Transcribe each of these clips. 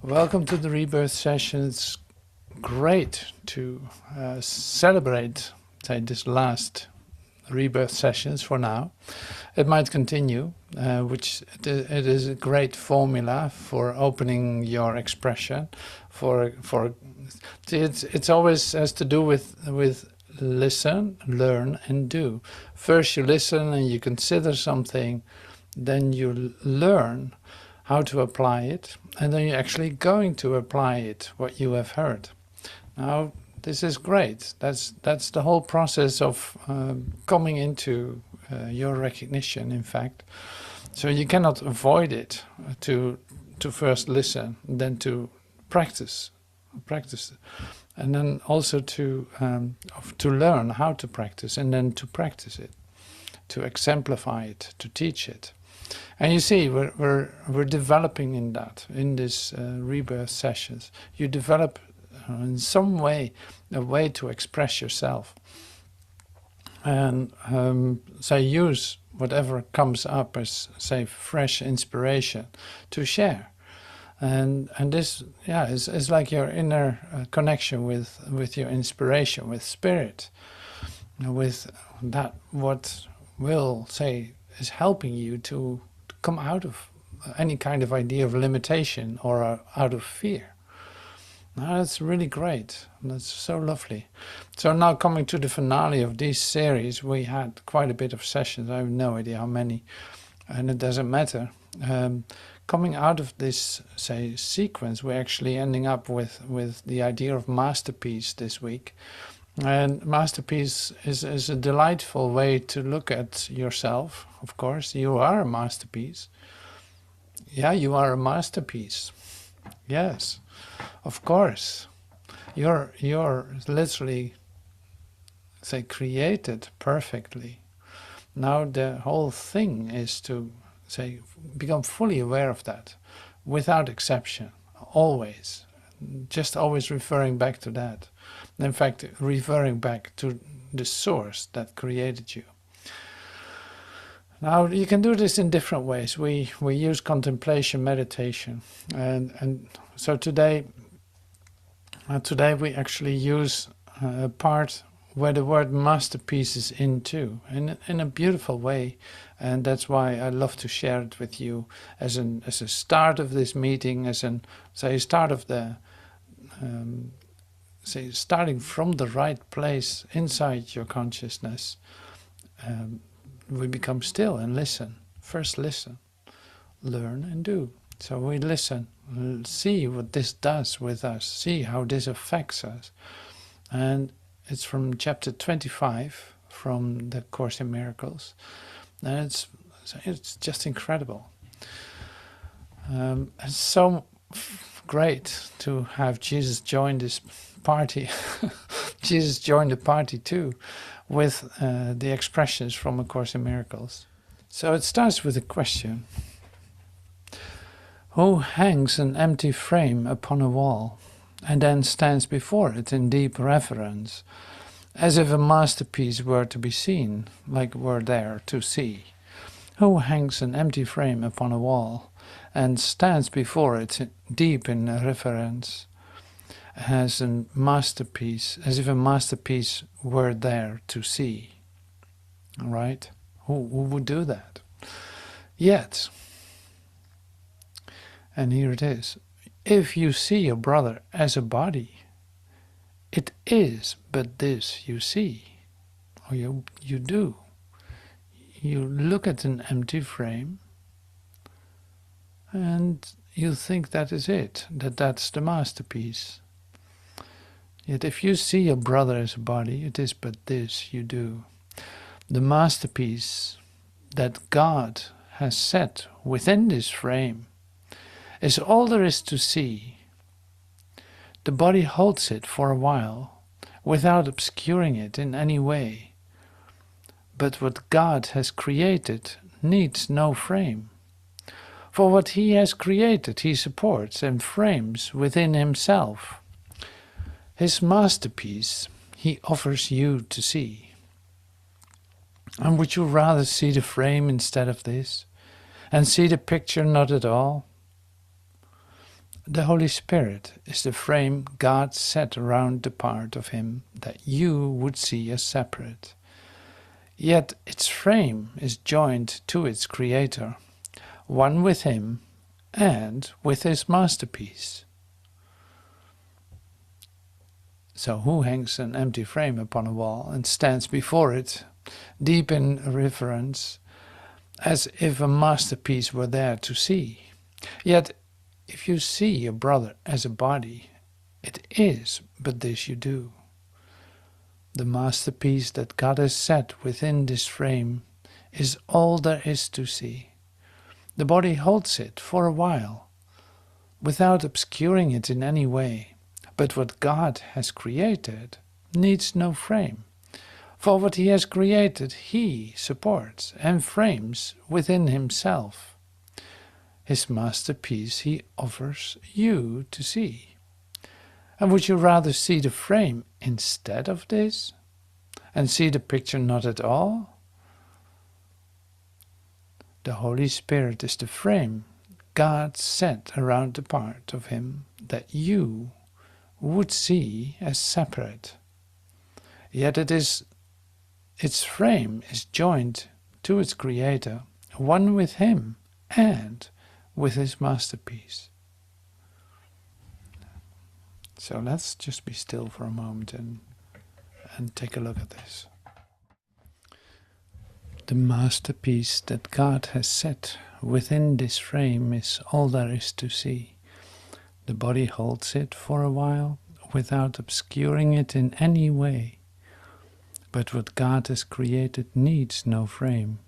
Welcome to the Rebirth session. It's great to celebrate, say, this last Rebirth sessions for now. It might continue, which it is a great formula for opening your expression. It's always has to do with listen, learn, and do. First you listen and you consider something, then you learn how to apply it, and then you're actually going to apply it, what you have heard. Now, this is great. That's the whole process of coming into your recognition, in fact. So you cannot avoid it to first listen, then to practice, and then also to learn how to practice, and then to practice it, to exemplify it, to teach it. And you see, we're developing in that, in this rebirth sessions. You develop in some way a way to express yourself, and say use whatever comes up as, say, fresh inspiration to share. And this, yeah, is like your inner connection with your inspiration, with spirit, with that what will, say, is helping you to come out of any kind of idea of limitation or out of fear. Now that's really great. That's so lovely. So now coming to the finale of this series, we had quite a bit of sessions. I have no idea how many, and it doesn't matter. Coming out of this, say, sequence, we're actually ending up with the idea of masterpiece this week. And masterpiece is a delightful way to look at yourself. Of course, you are a masterpiece. Yeah, you are a masterpiece. Yes, of course. You're literally, say, created perfectly. Now the whole thing is to, say, become fully aware of that, without exception, always. Just always referring back to that. In fact, referring back to the source that created you. Now, you can do this in different ways. We use contemplation, meditation, and so today we actually use a part where the word masterpiece is in too, in a beautiful way, and that's why I love to share it with you as a start of this meeting, as an, say, start of the say, starting from the right place inside your consciousness. We become still and listen. First listen, learn and do. So we listen, see what this does with us, see how this affects us. And it's from chapter 25 from the Course in Miracles, and it's just incredible. It's so great to have Jesus join this party. Jesus joined the party too, with the expressions from A Course in Miracles. So it starts with a question. Who hangs an empty frame upon a wall and then stands before it in deep reverence, as if a masterpiece were to be seen, like were there to see? Who hangs an empty frame upon a wall and stands before it deep in reverence, as a masterpiece, as if a masterpiece were there to see? Right? Who would do that? Yet, and here it is, if you see your brother as a body, it is but this you see, or you do. You look at an empty frame and you think that is it, that's the masterpiece. Yet if you see your brother as a body, it is but this you do. The masterpiece that God has set within this frame is all there is to see. The body holds it for a while, without obscuring it in any way. But what God has created needs no frame. For what He has created, He supports and frames within Himself. His masterpiece He offers you to see. And would you rather see the frame instead of this, and see the picture not at all? The Holy Spirit is the frame God set around the part of him that you would see as separate. Yet its frame is joined to its creator, one with him and with his masterpiece. So who hangs an empty frame upon a wall and stands before it, deep in reverence, as if a masterpiece were there to see? Yet if you see your brother as a body, it is but this you do. The masterpiece that God has set within this frame is all there is to see. The body holds it for a while, without obscuring it in any way. But what God has created needs no frame. For what he has created, he supports and frames within himself. His masterpiece he offers you to see. And would you rather see the frame instead of this? And see the picture not at all? The Holy Spirit is the frame God set around the part of him that you would see as separate. Yet its frame is joined to its creator, one with him and with his masterpiece. So let's just be still for a moment and take a look at this. The masterpiece that God has set within this frame is all there is to see. The body holds it for a while without obscuring it in any way. But what God has created needs no frame.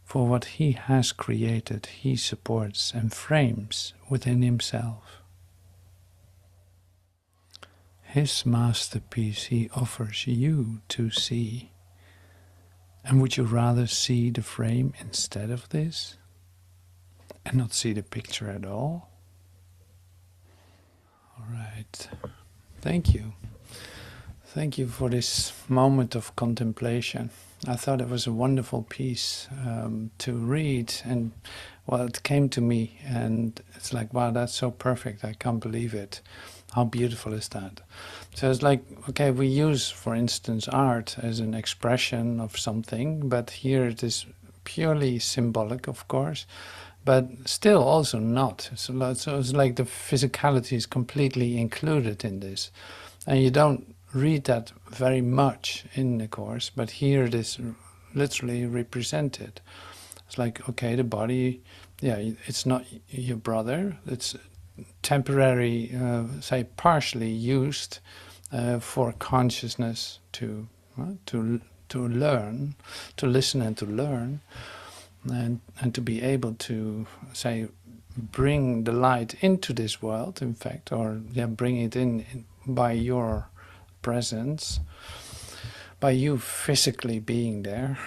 For what he has created, he supports and frames within himself. His masterpiece he offers you to see. And would you rather see the frame instead of this? And not see the picture at all? All right. Thank you. Thank you for this moment of contemplation. I thought it was a wonderful piece to read, and well, it came to me and it's like, wow, that's so perfect. I can't believe it. How beautiful is that? So it's like, okay, we use, for instance, art as an expression of something, but here it is purely symbolic, of course, but still also not. So it's like the physicality is completely included in this. And you don't read that very much in the Course, but here it is literally represented. It's like, okay, the body, yeah, it's not your brother, it's temporary, say partially used for consciousness to learn, to listen and to learn, and to be able to, say, bring the light into this world, in fact, or yeah, bring it in by your presence, by you physically being there,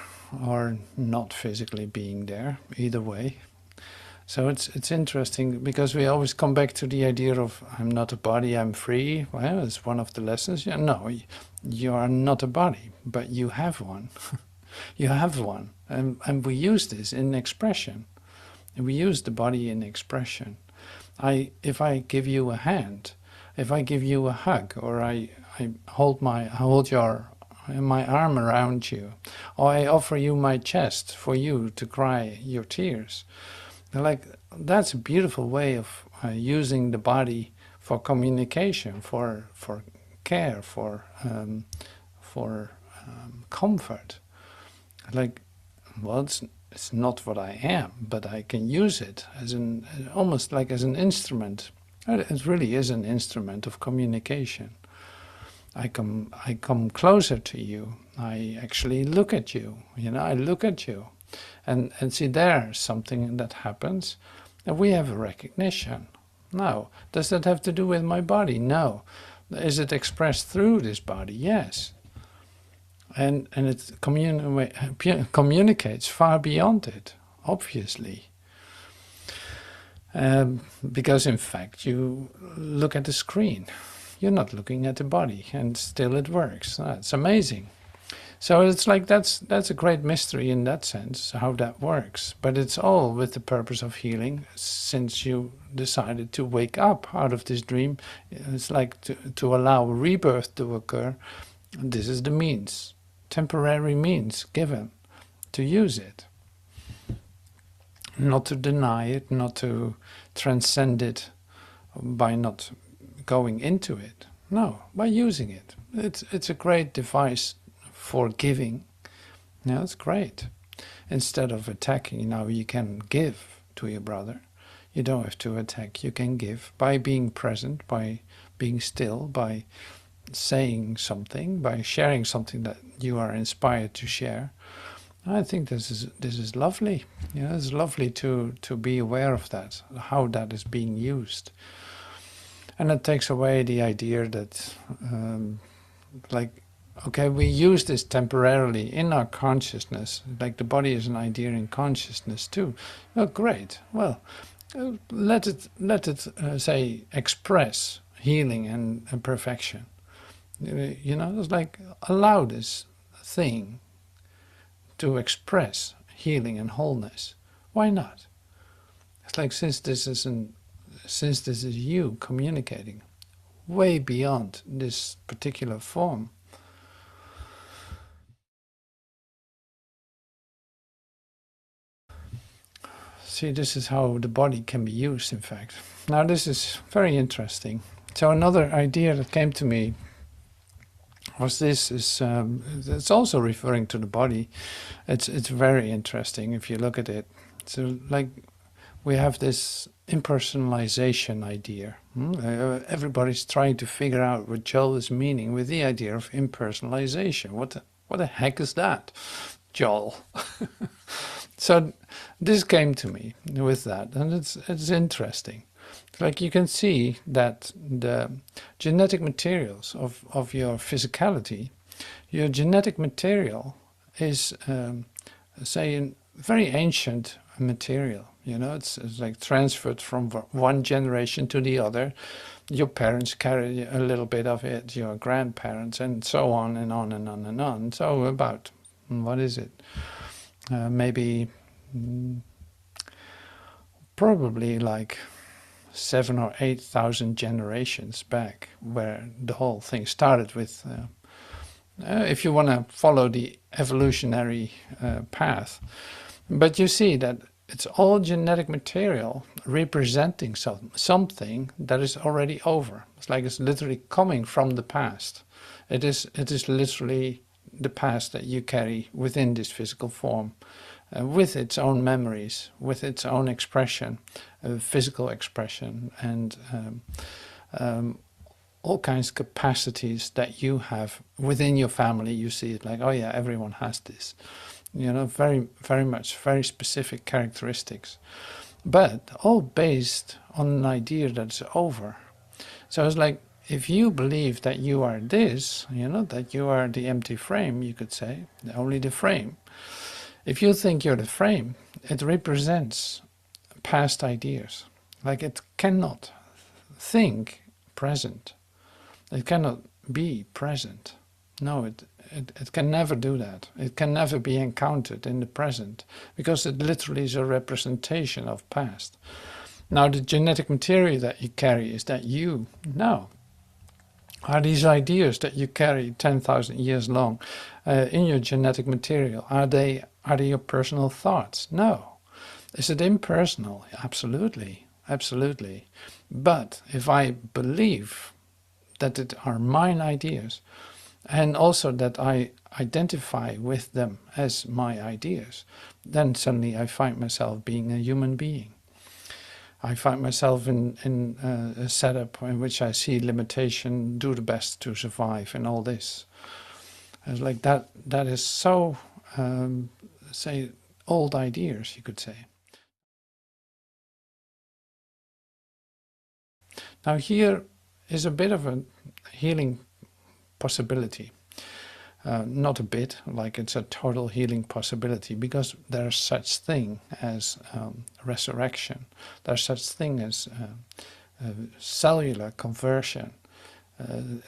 or not physically being there, either way. So it's interesting because we always come back to the idea of I'm not a body, I'm free. Well, it's one of the lessons. Yeah, no, you are not a body, but you have one. You have one. And we use this in expression. And we use the body in expression. If I give you a hand, if I give you a hug, or I hold my arm around you, or I offer you my chest for you to cry your tears, like that's a beautiful way of using the body for communication, for care, for comfort. Like, well, it's not what I am, but I can use it as almost like as an instrument. It really is an instrument of communication. I come closer to you. I actually look at you. I look at you, and see, there's something that happens, and we have a recognition. No, does that have to do with my body? No. Is it expressed through this body? Yes. And it communicates far beyond it, obviously. Because in fact you look at the screen, you're not looking at the body, and still it works. That's amazing. So it's like that's a great mystery in that sense, how that works. But it's all with the purpose of healing. Since you decided to wake up out of this dream, it's like to allow rebirth to occur. This is the means, temporary means given to use it. Not to deny it, not to transcend it by not going into it. No, by using it. It's a great device for giving. Yeah, it's great. Instead of attacking, now you can give to your brother. You don't have to attack. You can give by being present, by being still, by saying something, by sharing something that you are inspired to share. I think this is lovely. Yeah, it's lovely to be aware of that, how that is being used. And it takes away the idea that, like, okay, we use this temporarily in our consciousness, like the body is an idea in consciousness too. Oh, great. Well, let it say express healing and perfection. You know, it's like allow this thing to express healing and wholeness. Why not? It's like since this is you communicating way beyond this particular form. See, this is how the body can be used, in fact. Now, this is very interesting. So another idea that came to me was this is it's also referring to the body. It's very interesting if you look at it. So like we have this impersonalization idea. Everybody's trying to figure out what Joel is meaning with the idea of impersonalization. What the heck is that, Joel? So this came to me with that, and it's interesting. Like you can see that the genetic materials of your physicality, your genetic material is, say, a very ancient material. You know, it's like transferred from one generation to the other. Your parents carry a little bit of it, your grandparents, and so on and on and on and on. So about, what is it? Maybe probably like 7,000 or 8,000 generations back, where the whole thing started with. If you want to follow the evolutionary path, but you see that it's all genetic material representing something that is already over. It's like it's literally coming from the past. It is literally the past that you carry within this physical form, with its own memories, with its own expression, physical expression, and all kinds of capacities that you have within your family. You see it like, oh yeah, everyone has this. You know, very, very much, very specific characteristics, but all based on an idea that's over. So it's like, if you believe that you are this, you know, that you are the empty frame, you could say, only the frame. If you think you're the frame, it represents past ideas. Like it cannot think present. It cannot be present. No, it can never do that. It can never be encountered in the present, because it literally is a representation of past. Now, the genetic material that you carry, is that you? No. Are these ideas that you carry 10,000 years long in your genetic material, are they your personal thoughts? No. Is it impersonal? Absolutely, absolutely. But if I believe that it are mine ideas, and also that I identify with them as my ideas, then suddenly I find myself being a human being. I find myself in a setup in which I see limitation, do the best to survive, and all this. It's like that is so, say, old ideas, you could say. Now here is a bit of a healing possibility. Not a bit, like it's a total healing possibility, because there's such thing as resurrection. There's such thing as cellular conversion,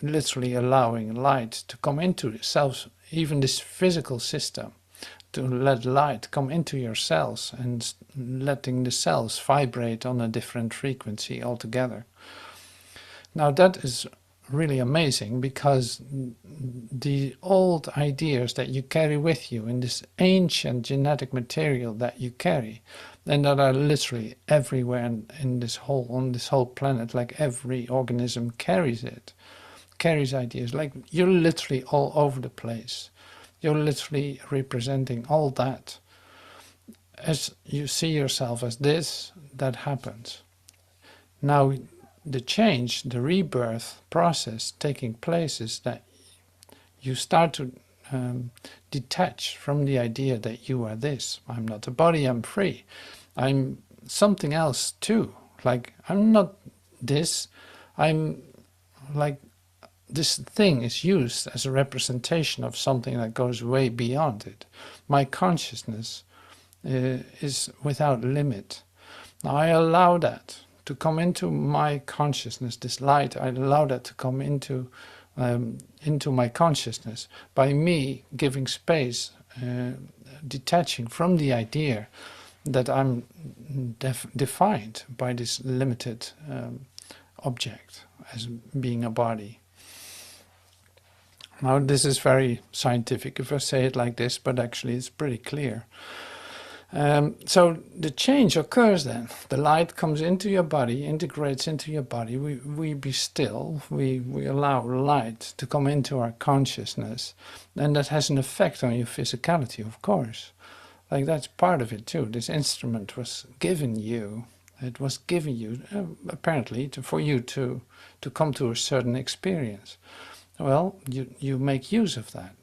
literally allowing light to come into even this physical system, to let light come into your cells and letting the cells vibrate on a different frequency altogether. Now that is really amazing, because the old ideas that you carry with you in this ancient genetic material that you carry, and that are literally everywhere in this whole, on this whole planet, like every organism carries it, carries ideas, like you're literally all over the place. You're literally representing all that. As you see yourself as this, that happens. Now, the change, the rebirth process taking place is that you start to detach from the idea that you are this. I'm not a body, I'm free. I'm something else too. Like, I'm not this. I'm like, this thing is used as a representation of something that goes way beyond it. My consciousness is without limit. Now I allow that to come into my consciousness, this light, I allow that to come into my consciousness by me giving space, detaching from the idea that I'm defined by this limited object as being a body. Now this is very scientific if I say it like this, but actually it's pretty clear. So the change occurs then. The light comes into your body, integrates into your body. We be still, we allow light to come into our consciousness, and that has an effect on your physicality, of course. Like, that's part of it too. This instrument was given you. It was given you, apparently, for you to come to a certain experience. Well, you make use of that.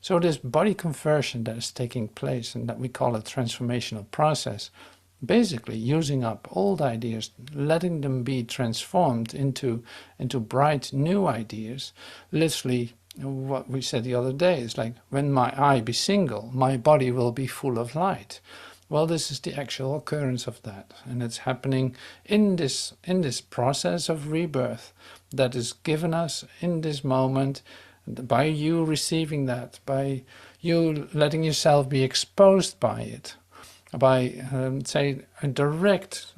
So this body conversion that is taking place, and that we call a transformational process, basically using up old ideas, letting them be transformed into bright new ideas. Literally, what we said the other day is like, when my eye be single, my body will be full of light. Well, this is the actual occurrence of that, and it's happening in this process of rebirth that is given us in this moment, by you receiving that, by you letting yourself be exposed by it, by say a direct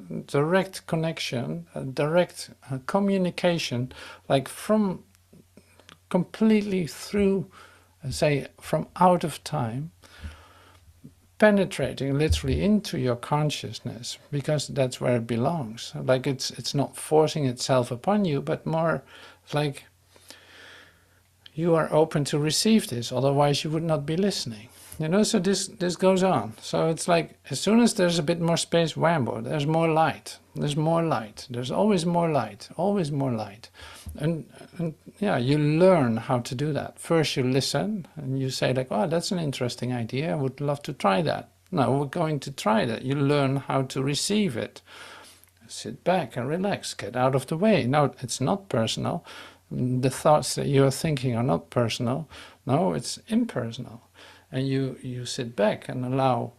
connection, a direct communication, like from completely through, say, from out of time, penetrating literally into your consciousness, because that's where it belongs. Like, it's not forcing itself upon you, but more like you are open to receive this, otherwise you would not be listening. So this goes on. So it's like, as soon as there's a bit more space, whambo, there's more light. There's more light. There's always more light, always more light. And yeah, you learn how to do that. First you listen and you say like, oh, that's an interesting idea, I would love to try that. No, we're going to try that. You learn how to receive it. Sit back and relax, get out of the way. No, it's not personal. The thoughts that you're thinking are not personal. No, it's impersonal. And you sit back and allow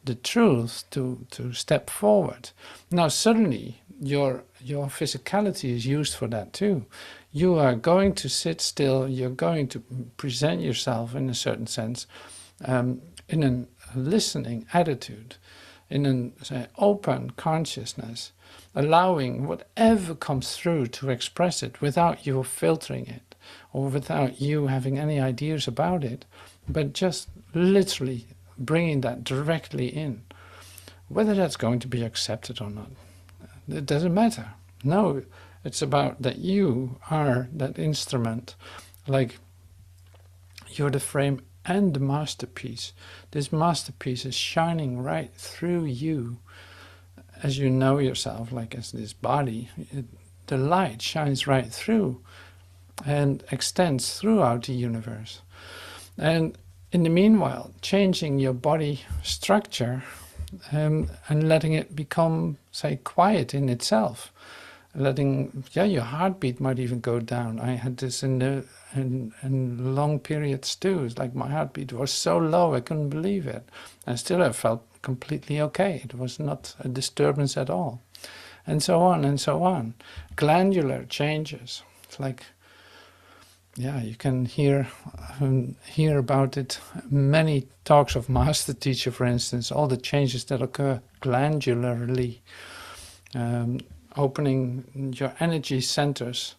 the truth to step forward. Now suddenly your physicality is used for that too. You are going to sit still, you're going to present yourself in a certain sense, in a listening attitude, in an open consciousness, allowing whatever comes through to express it without you filtering it or without you having any ideas about it, but just literally bringing that directly in. Whether that's going to be accepted or not, it doesn't matter. No, it's about that you are that instrument, like you're the frame and the masterpiece. This masterpiece is shining right through you. As you know yourself, like as this body, the light shines right through and extends throughout the universe. And in the meanwhile, changing your body structure and letting it become, say, quiet in itself. Letting, your heartbeat might even go down. I had this in long periods too. It's like my heartbeat was so low, I couldn't believe it. And still I felt completely okay. It was not a disturbance at all. And so on and so on. Glandular changes. It's like yeah, you can hear about it. Many talks of Master Teacher, for instance, all the changes that occur glandularly, opening your energy centers.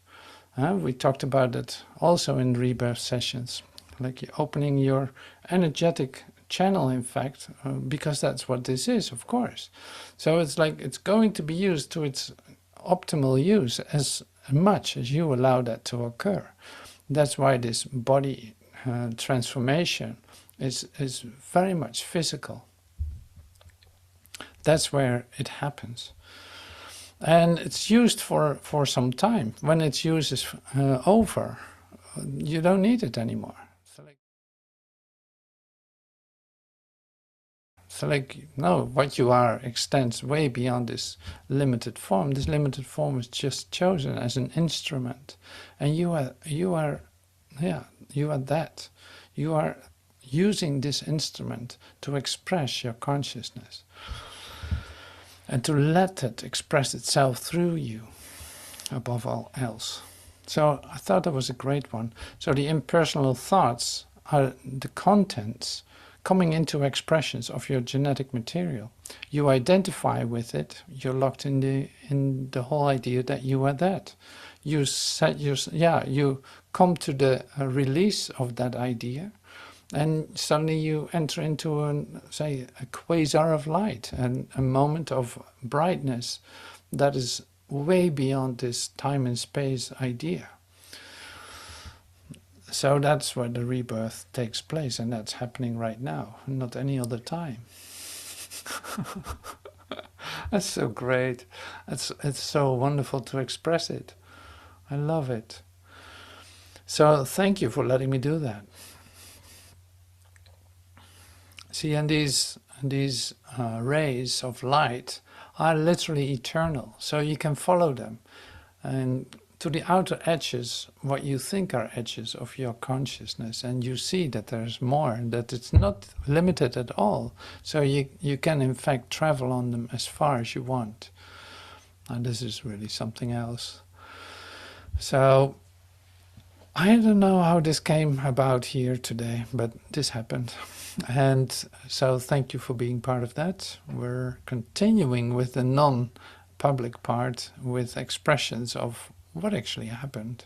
We talked about it also in Rebirth sessions, like opening your energetic channel, in fact, because that's what this is, of course. So it's like it's going to be used to its optimal use as much as you allow that to occur. That's why this body transformation is very much physical. That's where it happens. And it's used for some time. When its use is over, you don't need it anymore. So like, no, what you are extends way beyond this limited form. This limited form is just chosen as an instrument. And you are that. You are using this instrument to express your consciousness and to let it express itself through you above all else. So I thought that was a great one. So the impersonal thoughts are the contents coming into expressions of your genetic material. You identify with it. You're locked in the whole idea that you are that. You come to the release of that idea, and suddenly you enter into a quasar of light, and a moment of brightness that is way beyond this time and space idea. So that's where the rebirth takes place, and that's happening right now, not any other time. That's so great. It's so wonderful to express it. I love it. So thank you for letting me do that. See, and these rays of light are literally eternal, so you can follow them. And to the outer edges, what you think are edges of your consciousness, and you see that there's more, that it's not limited at all. So you can in fact travel on them as far as you want. And this is really something else. So I don't know how this came about here today, but this happened. And so thank you for being part of that. We're continuing with the non-public part with expressions of what actually happened.